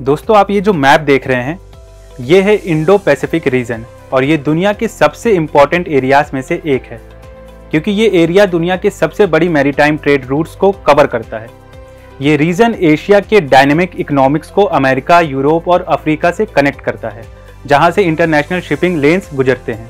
दोस्तों आप ये जो मैप देख रहे हैं ये है इंडो पैसिफिक रीजन और ये दुनिया के सबसे इम्पॉर्टेंट एरियाज में से एक है क्योंकि ये एरिया दुनिया के सबसे बड़ी मैरीटाइम ट्रेड रूट्स को कवर करता है। ये रीजन एशिया के डायनेमिक इकोनॉमिक्स को अमेरिका, यूरोप और अफ्रीका से कनेक्ट करता है, जहां से इंटरनेशनल शिपिंग लेन्स गुजरते हैं।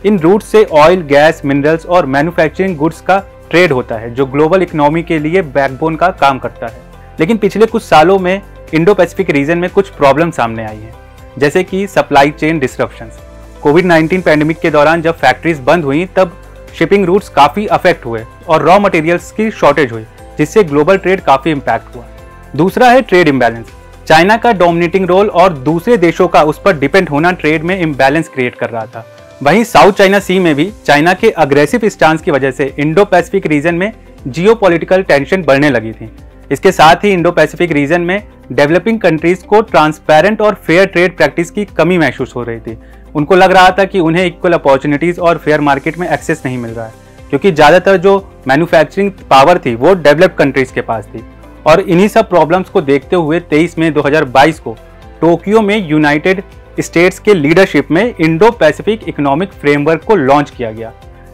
इन रूट्स से ऑयल, गैस, मिनरल्स और मैन्युफैक्चरिंग गुड्स का ट्रेड होता है जो ग्लोबल इकोनॉमी के लिए बैकबोन का काम करता है। लेकिन पिछले कुछ सालों में इंडो पैसिफिक रीजन में कुछ प्रॉब्लम सामने आई हैं, जैसे कि सप्लाई चेन डिस्ट्रप्शंस। कोविड-19 पैंडेमिक के दौरान जब फैक्ट्रीज बंद हुई तब शिपिंग रूट्स काफ़ी अफेक्ट हुए और रॉ मटेरियल्स की शॉर्टेज हुई, जिससे ग्लोबल ट्रेड काफ़ी इम्पैक्ट हुआ। दूसरा है ट्रेड इम्बैलेंस। चाइना का डोमिनेटिंग रोल और दूसरे देशों का उस पर डिपेंड होना ट्रेड में इम्बैलेंस क्रिएट कर रहा था। वहीं साउथ चाइना सी में भी चाइना के अग्रेसिव स्टांस की वजह से इंडो पैसिफिक रीजन में जियोपॉलिटिकल टेंशन बढ़ने लगी थी। इसके साथ ही इंडो पैसिफिक रीजन में डेवलपिंग कंट्रीज को ट्रांसपेरेंट और फेयर ट्रेड प्रैक्टिस की कमी महसूस हो रही थी। उनको लग रहा था कि उन्हें इक्वल अपॉर्चुनिटीज और फेयर मार्केट में एक्सेस नहीं मिल रहा है, क्योंकि ज़्यादातर जो मैन्युफैक्चरिंग पावर थी वो डेवलप्ड कंट्रीज के पास थी। और इन्हीं सब प्रॉब्लम्स को देखते हुए 23 मई 2022 को टोक्यो में यूनाइटेड स्टेट्स के लीडरशिप में इंडो पैसिफिक इकोनॉमिक फ्रेमवर्क को लॉन्च किया गया,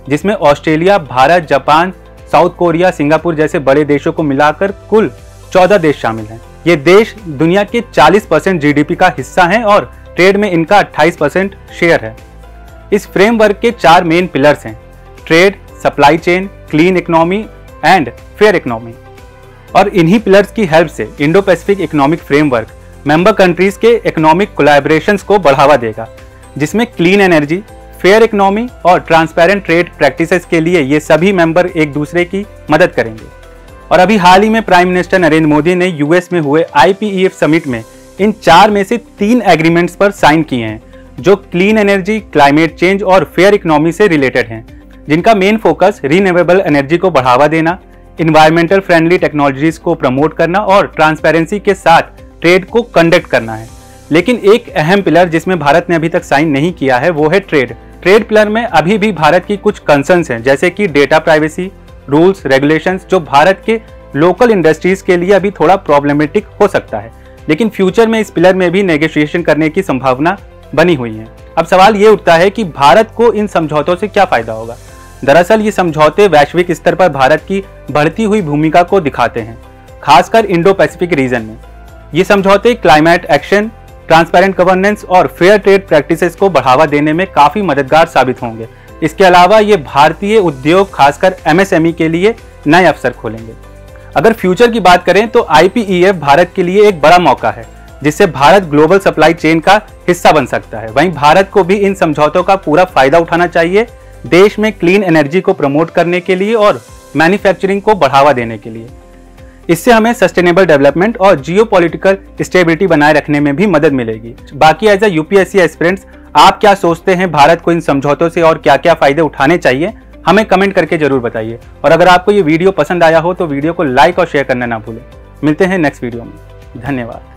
जिसमें Australia, Bharat, Japan, south Korea, Singapore जैसे बड़े देशों को मिलाकर कुल 14 देश शामिल हैं। ये देश दुनिया के 40% जीडीपी का हिस्सा हैं और ट्रेड में इनका 28% शेयर है। इस फ्रेमवर्क के 4 मेन पिलर्स हैं: trade, supply chain, clean economy and fair economy. और इन्हीं पिलर्स की हेल्प से Indo Pacific economic framework member countries के इकोनॉमिक कोलैबोरेशंस को बढ़ावा देगा, जिसमें क्लीन एनर्जी, फेयर इकोनॉमी और ट्रांसपेरेंट ट्रेड प्रैक्टिसेस के लिए ये सभी मेंबर एक दूसरे की मदद करेंगे। और अभी हाल ही में प्राइम मिनिस्टर नरेंद्र मोदी ने यूएस में हुए IPEF समिट में इन 4 में से 3 एग्रीमेंट्स पर साइन किए हैं, जो क्लीन एनर्जी, क्लाइमेट चेंज और फेयर इकोनॉमी से रिलेटेड हैं, जिनका मेन फोकस रिन्यूएबल एनर्जी को बढ़ावा देना, इन्वायरमेंटल फ्रेंडली टेक्नोलॉजीज को प्रमोट करना और ट्रांसपेरेंसी के साथ ट्रेड को कंडक्ट करना है। लेकिन एक अहम पिलर जिसमें भारत ने अभी तक साइन नहीं किया है वो है ट्रेड। ट्रेड पिलर में अभी भी भारत की कुछ कंसर्न्स हैं, जैसे कि डेटा प्राइवेसी, रूल्स, रेगुलेशंस, जो भारत के लोकल इंडस्ट्रीज के लिए अभी थोड़ा प्रॉब्लमेटिक हो सकता है। लेकिन फ्यूचर में इस पिलर में भी नेगोशिएशन करने की संभावना बनी हुई है। अब सवाल ये उठता है कि भारत को इन समझौतों से क्या फायदा होगा। दरअसल ये समझौते वैश्विक स्तर पर भारत की बढ़ती हुई भूमिका को दिखाते हैं, खासकर इंडो पैसिफिक रीजन में। ये समझौते क्लाइमेट एक्शन, ट्रांसपेरेंट गवर्नेंस और फेयर ट्रेड प्रैक्टिसेस को बढ़ावा देने में काफी मददगार साबित होंगे। इसके अलावा ये भारतीय उद्योग, खासकर MSME के लिए नए अवसर खोलेंगे। अगर फ्यूचर की बात करें तो IPEF भारत के लिए एक बड़ा मौका है, जिससे भारत ग्लोबल सप्लाई चेन का हिस्सा बन सकता है। वहीं भारत को भी इन समझौतों का पूरा फायदा उठाना चाहिए, देश में क्लीन एनर्जी को प्रमोट करने के लिए और मैन्युफैक्चरिंग को बढ़ावा देने के लिए। इससे हमें सस्टेनेबल डेवलपमेंट और जियोपॉलिटिकल स्टेबिलिटी बनाए रखने में भी मदद मिलेगी। बाकी एज ए UPSC एस्पिरेंट्स आप क्या सोचते हैं, भारत को इन समझौतों से और क्या क्या फायदे उठाने चाहिए, हमें कमेंट करके जरूर बताइए। और अगर आपको ये वीडियो पसंद आया हो तो वीडियो को लाइक और शेयर करना ना भूलें। मिलते हैं नेक्स्ट वीडियो में। धन्यवाद।